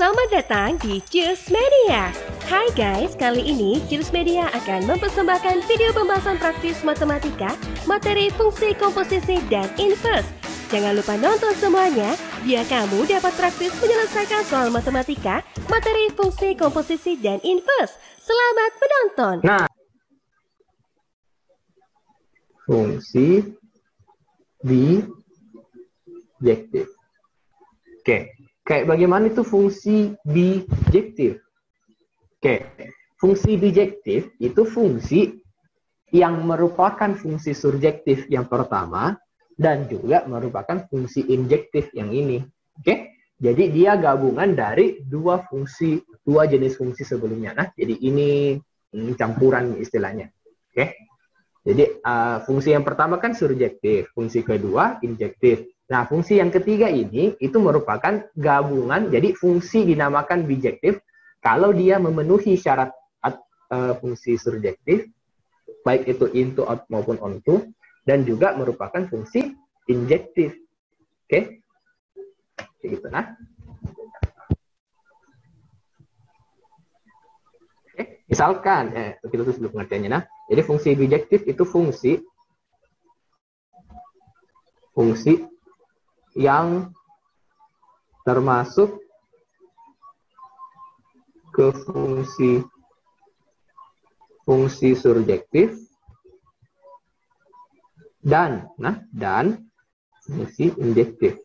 Selamat datang di Cheers Media. Hai guys, kali ini Cheers Media akan mempersembahkan video pembahasan praktis matematika, materi fungsi komposisi dan inverse. Jangan lupa nonton semuanya, biar kamu dapat praktis menyelesaikan soal matematika, materi fungsi komposisi dan inverse. Selamat menonton. Nah, fungsi bijektif. Oke. Kayak bagaimana itu fungsi bijektif? Oke, fungsi bijektif itu fungsi yang merupakan fungsi surjektif yang pertama dan juga merupakan fungsi injektif yang ini. Oke, jadi dia gabungan dari dua jenis fungsi sebelumnya. Nah, jadi ini campuran istilahnya. Oke, jadi fungsi yang pertama kan surjektif, fungsi kedua injektif. Nah, fungsi yang ketiga ini itu merupakan gabungan, jadi fungsi dinamakan bijektif kalau dia memenuhi syarat fungsi surjektif, baik itu into, out, maupun onto, dan juga merupakan fungsi injektif. Oke? Kayak gitu, nah. Oke, misalkan, kita tulis dulu pengertiannya, nah. Jadi fungsi bijektif itu fungsi yang termasuk ke fungsi surjektif dan fungsi injektif.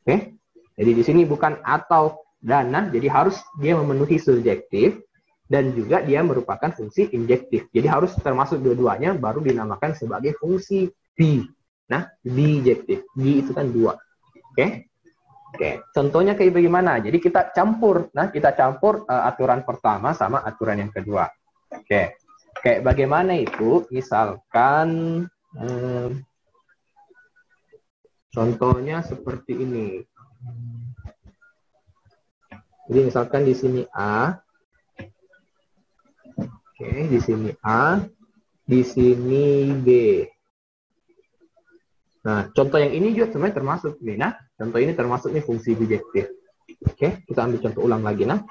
Oke, jadi di sini bukan atau dan, jadi harus dia memenuhi surjektif dan juga dia merupakan fungsi injektif. Jadi harus termasuk dua-duanya baru dinamakan sebagai fungsi bi. Nah, bijektif. Bi itu kan dua. Oke. Oke, contohnya kayak bagaimana? Jadi kita campur. Nah, kita campur aturan pertama sama aturan yang kedua. Oke. Kayak bagaimana itu? Misalkan contohnya seperti ini. Jadi misalkan di sini A. Oke, di sini A, di sini B. Nah, contoh yang ini juga sebenarnya termasuk nih. Nah, contoh ini termasuk nih fungsi bijektif. Oke, kita ambil contoh ulang lagi. Nah,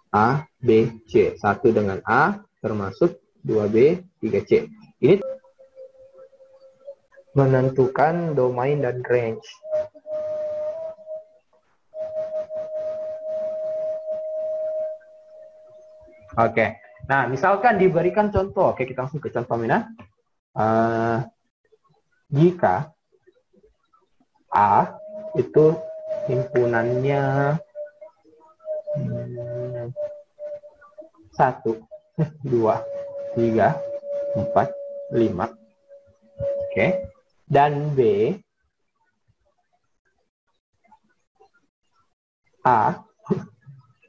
A, B, C. 1 dengan A termasuk 2B, 3C. Ini menentukan domain dan range. Oke. Nah, misalkan diberikan contoh. Oke, kita langsung ke contohnya. Jika A itu himpunannya 1, 2, 3, 4, 5. Oke. Dan B A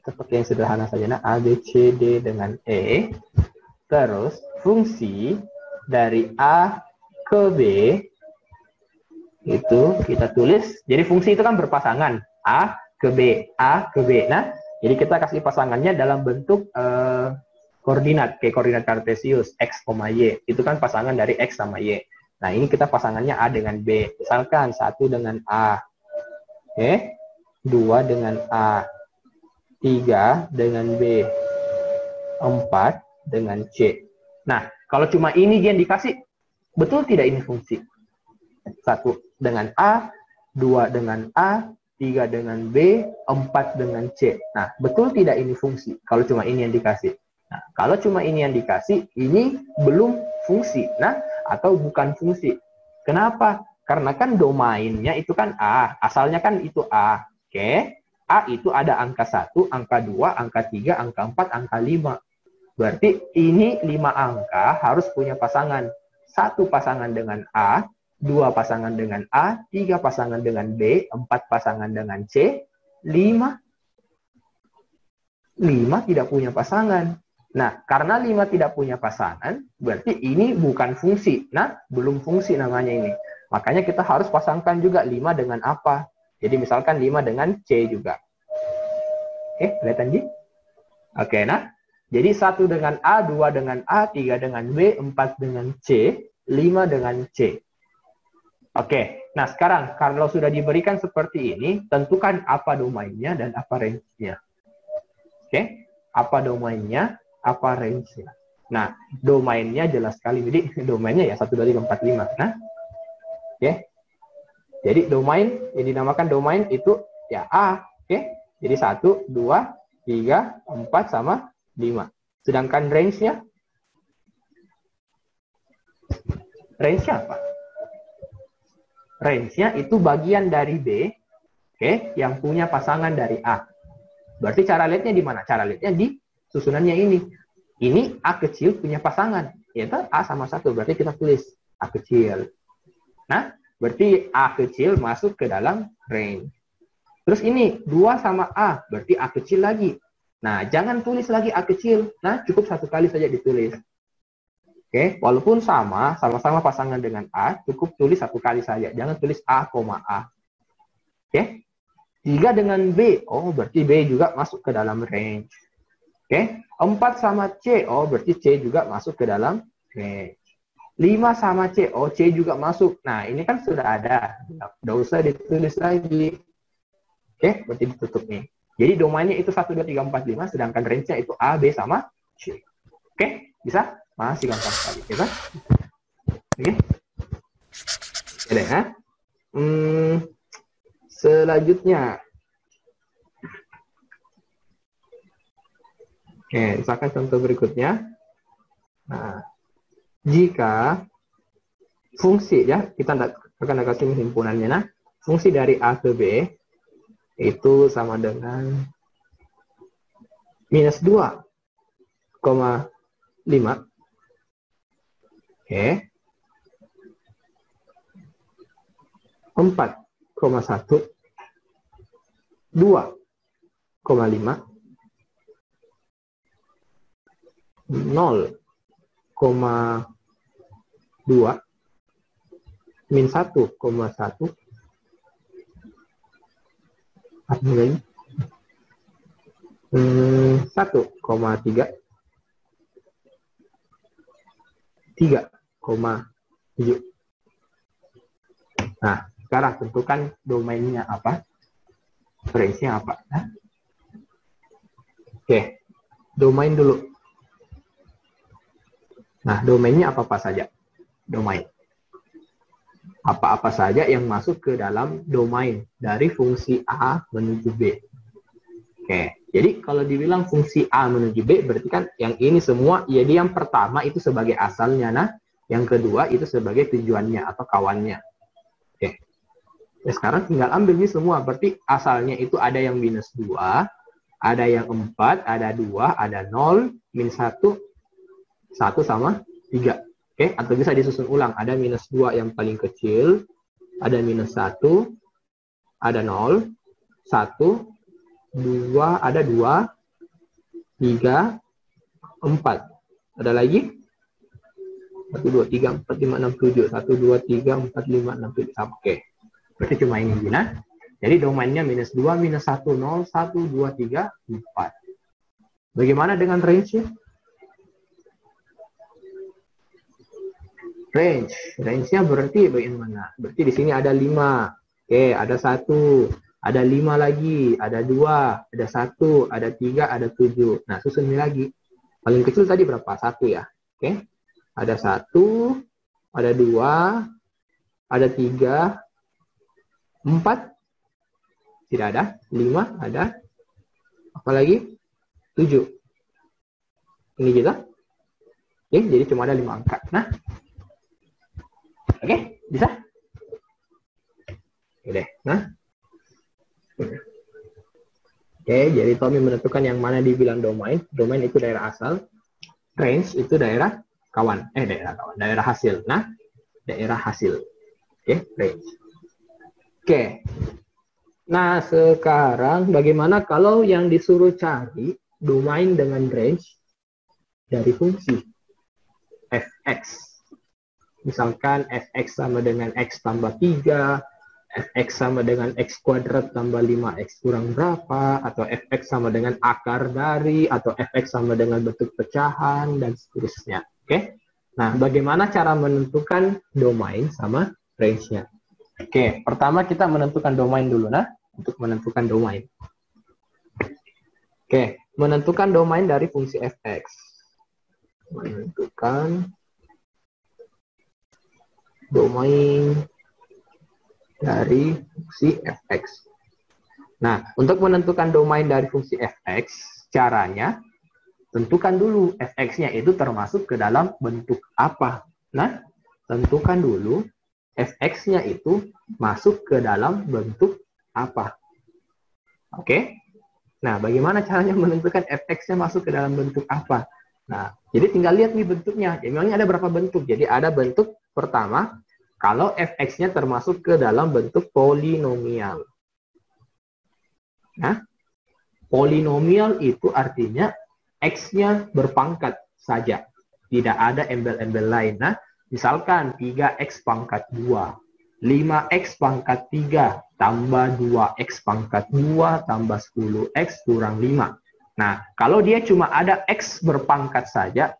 seperti yang sederhana saja, nah A, B, C, D dengan E. Terus fungsi dari A ke B itu kita tulis, jadi fungsi itu kan berpasangan A ke B, A ke B. Nah, jadi kita kasih pasangannya dalam bentuk koordinat, kayak koordinat kartesius X, Y. Itu kan pasangan dari X sama Y. Nah, ini kita pasangannya A dengan B. Misalkan 1 dengan A, oke, 2 dengan A, 3 dengan B, 4 dengan C. Nah, kalau cuma ini yang dikasih, betul tidak ini fungsi? 1 dengan A, 2 dengan A, 3 dengan B, 4 dengan C. Nah, betul tidak ini fungsi kalau cuma ini yang dikasih? Nah, kalau cuma ini yang dikasih, ini belum fungsi. Nah, atau bukan fungsi. Kenapa? Karena kan domainnya itu kan A. Asalnya kan itu A. Oke. A itu ada angka 1, angka 2, angka 3, angka 4, angka 5. Berarti ini 5 angka harus punya pasangan. 1 pasangan dengan A, 2 pasangan dengan A, 3 pasangan dengan B, 4 pasangan dengan C, 5 tidak punya pasangan. Nah, karena 5 tidak punya pasangan, berarti ini bukan fungsi. Nah, belum fungsi namanya ini. Makanya kita harus pasangkan juga 5 dengan apa. Jadi misalkan 5 dengan C juga. Oke, kelihatan Ji? Oke, nah. Jadi 1 dengan A, 2 dengan A, 3 dengan B, 4 dengan C, 5 dengan C. Oke, nah sekarang kalau sudah diberikan seperti ini, tentukan apa domainnya dan apa range-nya. Oke, apa domainnya, apa range-nya. Nah, domainnya jelas sekali. Jadi domainnya ya 1, 2, 3, 4, 5. Nah, oke. Jadi domain yang dinamakan domain itu ya A. Oke, jadi 1, 2, 3, 4 sama 5. Sedangkan range-nya, range-nya apa? Range-nya itu bagian dari B, oke, yang punya pasangan dari A. Berarti cara lihatnya di mana? Cara lihatnya di susunannya ini. Ini A kecil punya pasangan, yaitu A sama 1. Berarti kita tulis A kecil. Nah, berarti A kecil masuk ke dalam range. Terus ini 2 sama A, berarti A kecil lagi. Nah, jangan tulis lagi A kecil. Nah, cukup 1 kali saja ditulis. Oke, walaupun sama-sama pasangan dengan A, cukup tulis 1 kali saja. Jangan tulis A, A. Oke, 3 dengan B, oh berarti B juga masuk ke dalam range. Oke, 4 sama C, oh berarti C juga masuk ke dalam range. 5 sama C, oh C juga masuk. Nah, ini kan sudah ada. Tidak usah ditulis lagi. Oke, berarti ditutup nih. Jadi domainnya itu 1, 2, 3, 4, 5, sedangkan range-nya itu A, B, sama C. Oke, bisa? Masih gampang sekali, ya kan? Oke. Oke deh, ya. Selanjutnya. Oke, misalkan contoh berikutnya. Nah, jika fungsi, ya, kita akan kasih himpunannya. Nah, fungsi dari A ke B itu sama dengan minus 2,5. Oke. 4,1, 2,5, 0,2, min 1,1, apa lagi? 1,3, 3,7. Nah, sekarang tentukan domainnya apa, range-nya apa. Nah, oke, domain dulu. Nah, domainnya apa-apa saja. Domain. Apa-apa saja yang masuk ke dalam domain dari fungsi A menuju B. Oke, jadi kalau dibilang fungsi A menuju B, berarti kan yang ini semua, jadi yang pertama itu sebagai asalnya, nah, yang kedua itu sebagai tujuannya atau kawannya. Oke, ya, sekarang tinggal ambil ini semua, berarti asalnya itu ada yang minus 2, ada yang 4, ada 2, ada 0, min 1, 1 sama 3. Oke, atau bisa disusun ulang, ada minus 2 yang paling kecil, ada minus 1, ada 0, 1, 2, ada 2, 3, 4. Ada lagi? 1, 2, 3, 4, 5, 6, 7. 1, 2, 3, 4, 5, 6, 7. Oke. Berarti cuma ini. Nah, jadi domainnya minus 2, minus 1, 0, 1, 2, 3, 4. Bagaimana dengan range-nya? Range-nya berarti bagaimana? Berarti di sini ada 5. Oke, ada 1. Ada 5 lagi, ada 2, ada 1, ada 3, ada 7. Nah, susun ini lagi. Paling kecil tadi berapa? 1 ya. Oke. Ada 1, ada 2, ada 3, 4. Tidak ada. 5 ada. Apa lagi? 7. Ini kita. Oke, jadi cuma ada 5 angka. Nah. Oke, bisa? Oke deh. Nah. Oke, jadi Tommy menentukan yang mana dibilang domain. Domain itu daerah asal. Range itu daerah kawan. Daerah hasil. Nah, daerah hasil. Oke, range. Oke. Nah, sekarang bagaimana kalau yang disuruh cari domain dengan range dari fungsi fx. Misalkan fx sama dengan x tambah 3, fx sama dengan x kuadrat tambah 5x kurang berapa, atau fx sama dengan akar dari, atau fx sama dengan bentuk pecahan, dan seterusnya. Oke? Nah, bagaimana cara menentukan domain sama range-nya? Oke, pertama kita menentukan domain dulu, nah. Untuk menentukan domain. Oke, menentukan domain dari fungsi fx. Menentukan domain dari fungsi fx. Nah, untuk menentukan domain dari fungsi fx, caranya tentukan dulu fx-nya itu termasuk ke dalam bentuk apa. Nah, tentukan dulu fx-nya itu masuk ke dalam bentuk apa. Oke? Nah, bagaimana caranya menentukan fx-nya masuk ke dalam bentuk apa? Nah, jadi tinggal lihat nih bentuknya. Memangnya ada berapa bentuk? Jadi ada bentuk pertama, kalau fx-nya termasuk ke dalam bentuk polinomial. Nah, polinomial itu artinya x-nya berpangkat saja. Tidak ada embel-embel lain. Nah, misalkan 3x pangkat 2, 5x pangkat 3, tambah 2x pangkat 2, tambah 10x kurang 5. Nah, kalau dia cuma ada x berpangkat saja,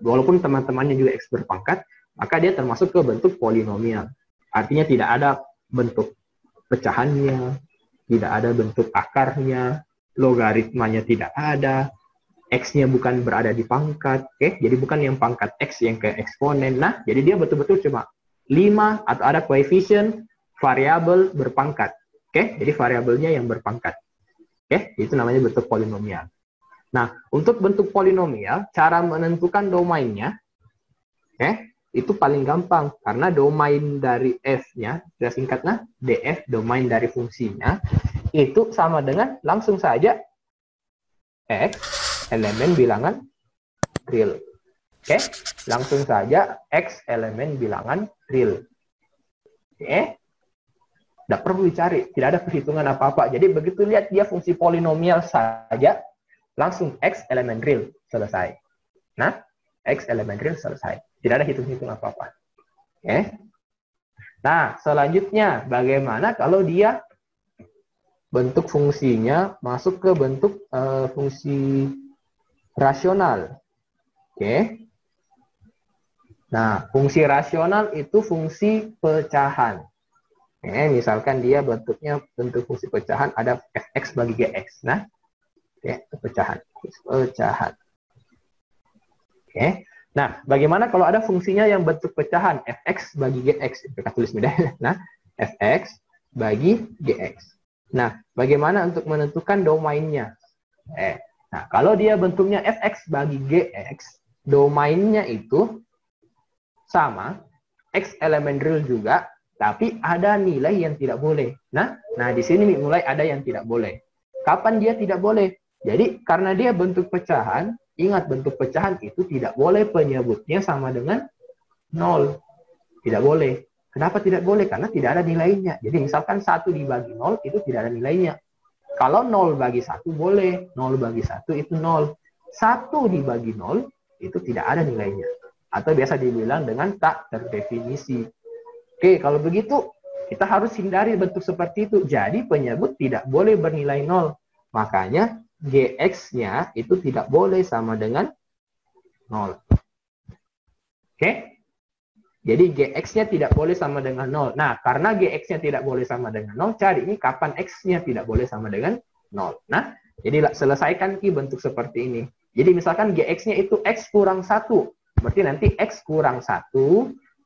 walaupun teman-temannya juga x berpangkat, maka dia termasuk ke bentuk polinomial. Artinya tidak ada bentuk pecahannya, tidak ada bentuk akarnya, logaritmanya tidak ada, x-nya bukan berada di pangkat, oke? Jadi bukan yang pangkat x yang kayak eksponen. Nah, jadi dia betul-betul cuma 5 atau ada koefisien variabel berpangkat, oke? Jadi variabelnya yang berpangkat, oke? Itu namanya bentuk polinomial. Nah, untuk bentuk polinomial, cara menentukan domainnya, oke? Itu paling gampang, karena domain dari f-nya, kita singkatnya df, domain dari fungsinya, itu sama dengan langsung saja x elemen bilangan real. Oke, langsung saja x elemen bilangan real. Oke, tidak perlu dicari, tidak ada perhitungan apa-apa. Jadi begitu lihat dia fungsi polinomial saja, langsung x elemen real, selesai. Nah, x elemen real selesai. Tidak ada hitung-hitung apa-apa. Oke. Nah, selanjutnya bagaimana kalau dia bentuk fungsinya masuk ke bentuk fungsi rasional? Oke. Nah, fungsi rasional itu fungsi pecahan. Oke, misalkan dia bentuknya bentuk fungsi pecahan ada fx bagi gx. Nah, oke, pecahan. Pecahan. Oke. Nah, bagaimana kalau ada fungsinya yang bentuk pecahan fx bagi gx? Kita tulis bedanya. Nah, fx bagi gx. Nah, bagaimana untuk menentukan domainnya? Nah, kalau dia bentuknya fx bagi gx, domainnya itu sama, x elemen real juga, tapi ada nilai yang tidak boleh. Nah, di sini mulai ada yang tidak boleh. Kapan dia tidak boleh? Jadi, karena dia bentuk pecahan, ingat bentuk pecahan itu tidak boleh penyebutnya sama dengan 0. Tidak boleh. Kenapa tidak boleh? Karena tidak ada nilainya. Jadi misalkan 1 dibagi 0 itu tidak ada nilainya. Kalau 0 bagi 1 boleh. 0 bagi 1 itu 0. 1 dibagi 0 itu tidak ada nilainya. Atau biasa dibilang dengan tak terdefinisi. Oke, kalau begitu kita harus hindari bentuk seperti itu. Jadi penyebut tidak boleh bernilai 0. Makanya gx-nya itu tidak boleh sama dengan 0. Oke? Jadi gx-nya tidak boleh sama dengan 0. Nah, karena gx-nya tidak boleh sama dengan 0, cari ini kapan x-nya tidak boleh sama dengan 0. Nah, jadi selesaikan bentuk seperti ini. Jadi misalkan gx-nya itu x kurang 1. Berarti nanti x kurang 1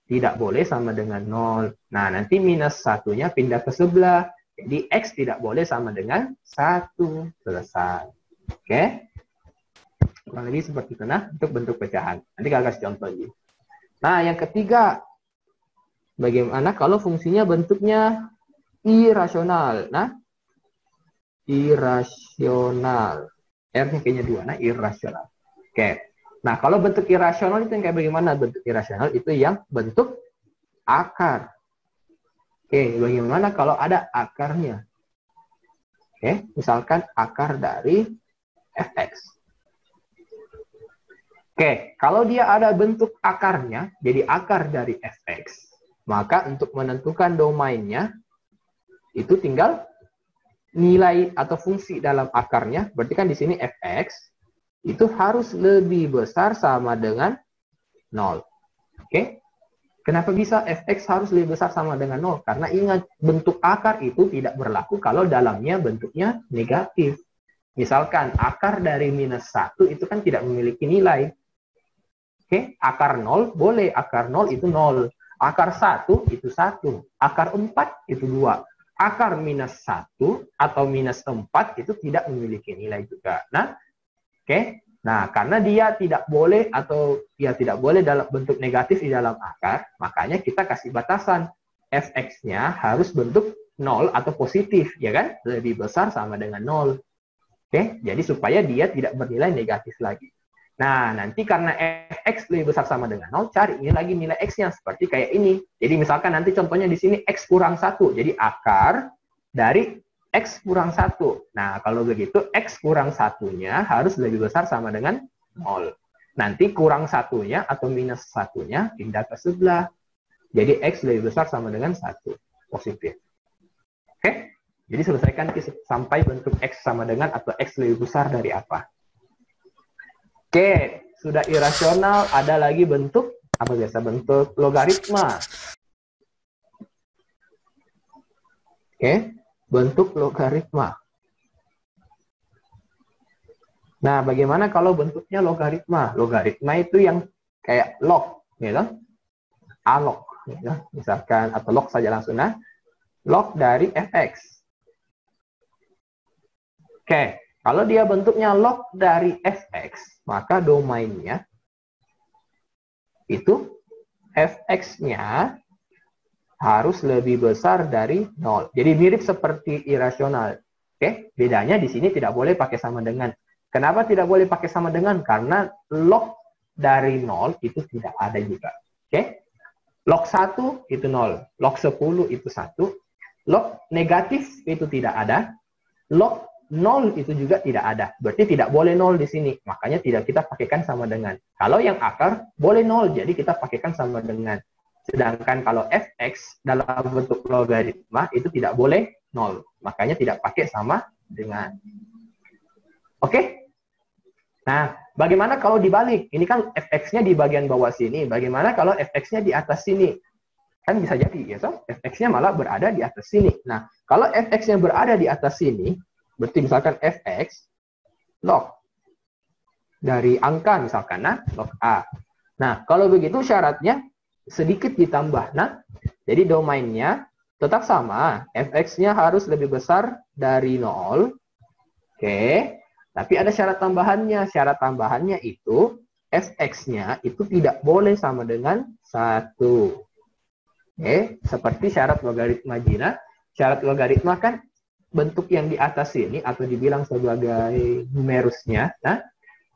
tidak boleh sama dengan 0. Nah, nanti minus 1-nya pindah ke sebelah. Jadi x tidak boleh sama dengan 1. Selesai. Oke? Kurang lebih seperti itu. Nah, untuk bentuk pecahan. Nanti kalau kasih contoh lagi. Nah, yang ketiga. Bagaimana kalau fungsinya bentuknya irasional? Nah, irasional. R-nya kayaknya 2. Nah, irasional. Oke. Nah, kalau bentuk irasional itu yang kayak bagaimana? Bentuk irasional itu yang bentuk akar. Oke, bagaimana kalau ada akarnya? Oke, misalkan akar dari fx. Oke, kalau dia ada bentuk akarnya, jadi akar dari fx, maka untuk menentukan domainnya, itu tinggal nilai atau fungsi dalam akarnya, berarti kan di sini fx, itu harus lebih besar sama dengan 0. Oke? Kenapa bisa fx harus lebih besar sama dengan 0? Karena ingat, bentuk akar itu tidak berlaku kalau dalamnya bentuknya negatif. Misalkan akar dari minus 1 itu kan tidak memiliki nilai. Oke, akar 0 boleh, akar 0 itu 0. Akar 1 itu 1. Akar 4 itu 2. Akar minus 1 atau minus 4 itu tidak memiliki nilai juga. Nah, oke. Nah, karena dia tidak boleh atau dia tidak boleh dalam bentuk negatif di dalam akar, makanya kita kasih batasan fx-nya harus bentuk 0 atau positif, ya kan? Lebih besar sama dengan 0. Oke, jadi supaya dia tidak bernilai negatif lagi. Nah, nanti karena fx lebih besar sama dengan 0, cari ini lagi nilai x-nya seperti kayak ini. Jadi misalkan nanti contohnya di sini x kurang 1. Jadi akar dari x kurang 1. Nah, kalau begitu, x kurang 1-nya harus lebih besar sama dengan 0. Nanti kurang 1-nya atau minus 1-nya pindah ke sebelah. Jadi, x lebih besar sama dengan 1. Positif. Oke? Jadi, selesaikan sampai bentuk x sama dengan atau x lebih besar dari apa. Oke, sudah irasional, ada lagi bentuk, apa biasa? Bentuk logaritma. Oke? Bentuk logaritma. Nah, bagaimana kalau bentuknya logaritma? Logaritma itu yang kayak log, gitu. A-log, gitu. Misalkan, atau log saja langsung. Nah, log dari fx. Oke, kalau dia bentuknya log dari fx, maka domainnya itu fx-nya harus lebih besar dari 0. Jadi mirip seperti irasional. Oke, bedanya di sini tidak boleh pakai sama dengan. Kenapa tidak boleh pakai sama dengan? Karena log dari 0 itu tidak ada juga. Oke. Log 1 itu 0, log 10 itu 1, log negatif itu tidak ada, log 0 itu juga tidak ada. Berarti tidak boleh 0 di sini. Makanya tidak kita pakaikan sama dengan. Kalau yang akar boleh 0, jadi kita pakaikan sama dengan. Sedangkan kalau fx dalam bentuk logaritma itu tidak boleh 0. Makanya tidak pakai sama dengan. Oke? Nah, bagaimana kalau dibalik? Ini kan fx-nya di bagian bawah sini. Bagaimana kalau fx-nya di atas sini? Kan bisa jadi, ya toh? Fx-nya malah berada di atas sini. Nah, kalau fx-nya berada di atas sini, berarti misalkan fx log dari angka misalkan, nah, log a. Nah, kalau begitu syaratnya sedikit ditambah. Nah, jadi domainnya tetap sama. fx-nya harus lebih besar dari 0. Oke. Tapi ada syarat tambahannya. Syarat tambahannya itu fx-nya itu tidak boleh sama dengan 1. Oke. Seperti syarat logaritma Gina. Syarat logaritma kan bentuk yang di atas ini atau dibilang sebagai numerusnya. Nah,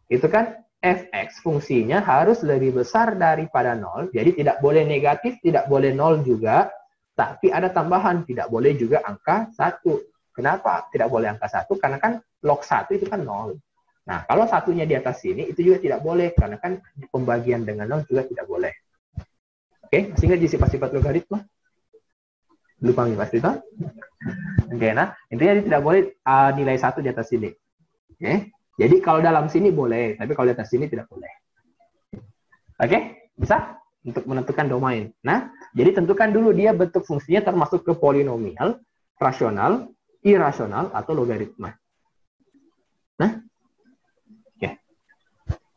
itu kan fx fungsinya harus lebih besar daripada 0. Jadi tidak boleh negatif, tidak boleh 0 juga. Tapi ada tambahan, tidak boleh juga angka 1. Kenapa tidak boleh angka 1? Karena kan log 1 itu kan 0. Nah, kalau satunya di atas sini, itu juga tidak boleh. Karena kan pembagian dengan 0 juga tidak boleh. Oke, masih ingat sifat-sifat logaritma? Lupa nih pasti itu? Oke, nah, intinya tidak boleh nilai 1 di atas sini. Oke. Jadi kalau dalam sini boleh, tapi kalau di atas sini tidak boleh. Oke, bisa untuk menentukan domain. Nah, jadi tentukan dulu dia bentuk fungsinya termasuk ke polinomial, rasional, irasional, atau logaritma. Nah, oke.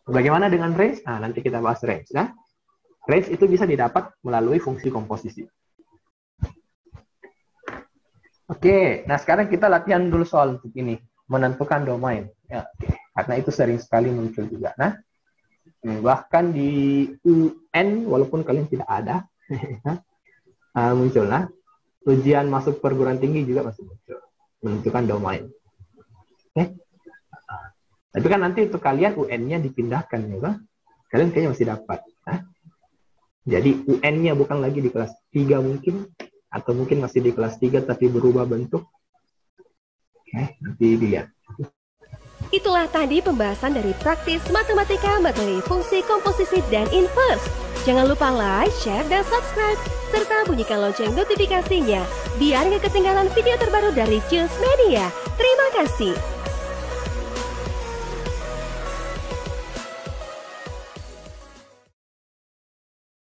Bagaimana dengan range? Nah, nanti kita bahas range. Nah, range itu bisa didapat melalui fungsi komposisi. Oke, nah sekarang kita latihan dulu soal untuk ini. Menentukan domain. Ya, karena itu sering sekali muncul juga. Nah, bahkan di UN, walaupun kalian tidak ada, muncul. Nah, ujian masuk perguruan tinggi juga masih muncul. Menentukan domain. Oke. Tapi kan nanti untuk kalian UN-nya dipindahkan, ya Bang. Kalian kayaknya masih dapat. Nah, jadi UN-nya bukan lagi di kelas 3 mungkin, atau mungkin masih di kelas 3 tapi berubah bentuk. Oke, nanti dilihat. Itulah tadi pembahasan dari praktis matematika materi fungsi komposisi dan inverse. Jangan lupa like, share, dan subscribe, serta bunyikan lonceng notifikasinya, biar nggak ketinggalan video terbaru dari Just Media. Terima kasih.